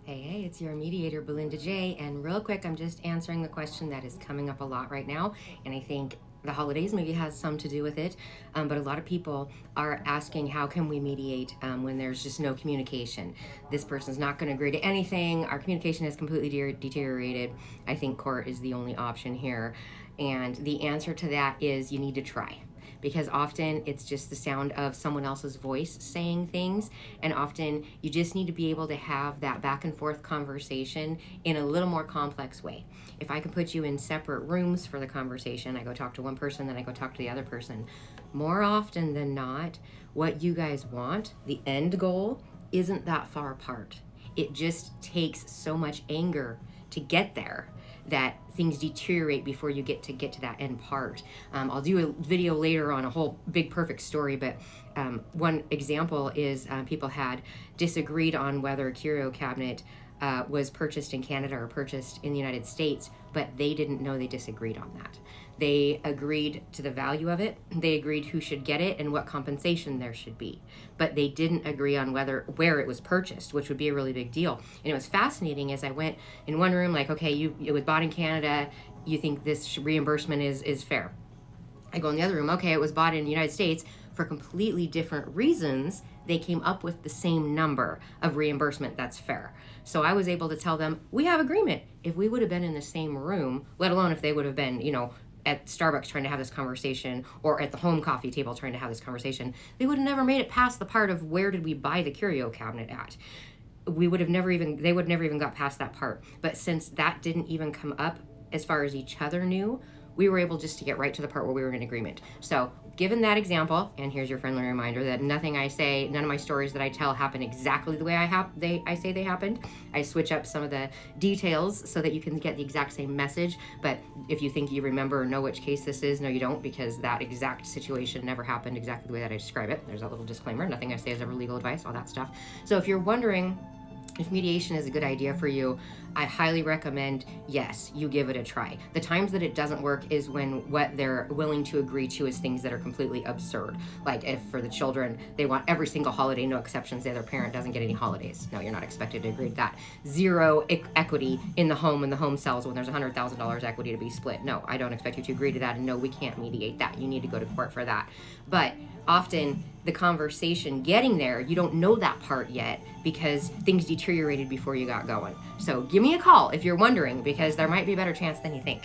Hey, it's your mediator, Belinda J. And real quick, I'm just answering the question that is coming up a lot right now. And I think the holidays maybe has some to do with it. But a lot of people are asking, how can we mediate when there's just no communication? This person's not going to agree to anything. Our communication has completely deteriorated. I think court is the only option here. And the answer to that is you need to try, because often it's just the sound of someone else's voice saying things, and often you just need to be able to have that back and forth conversation in a little more complex way. If I can put you in separate rooms for the conversation, I go talk to one person, then I go talk to the other person. More often than not, what you guys want, the end goal, isn't that far apart. It just takes so much anger to get there that things deteriorate before you get to that end part. I'll do a video later on a whole big perfect story, but one example is people had disagreed on whether a curio cabinet was purchased in Canada or purchased in the United States, but they didn't know they disagreed on that. They agreed to the value of it, they agreed who should get it and what compensation there should be, but they didn't agree on where it was purchased, which would be a really big deal. And it was fascinating as I went in one room, like, okay, it was bought in Canada, you think this reimbursement is fair. I go in the other room, okay, it was bought in the United States. For completely different reasons, they came up with the same number of reimbursement that's fair. So I was able to tell them, we have agreement. If we would have been in the same room, let alone if they would have been, at Starbucks trying to have this conversation, or at the home coffee table trying to have this conversation, they would have never made it past the part of where did we buy the curio cabinet at. They would never even got past that part. But since that didn't even come up as far as each other knew, we were able just to get right to the part where we were in agreement. So given that example, and here's your friendly reminder that nothing I say, none of my stories that I tell happen exactly the way I say they happened. I switch up some of the details so that you can get the exact same message. But if you think you remember or know which case this is, no, you don't, because that exact situation never happened exactly the way that I describe it. There's a little disclaimer. Nothing I say is ever legal advice, all that stuff. So if you're wondering if mediation is a good idea for you, I highly recommend, yes, you give it a try. The times that it doesn't work is when what they're willing to agree to is things that are completely absurd. Like if for the children, they want every single holiday, no exceptions, the other parent doesn't get any holidays. No, you're not expected to agree to that. Zero equity in the home when the home sells when there's $100,000 equity to be split. No, I don't expect you to agree to that, and no, we can't mediate that. You need to go to court for that. But often the conversation getting there, you don't know that part yet because things deteriorated before you got going. So give me a call if you're wondering, because there might be a better chance than you think.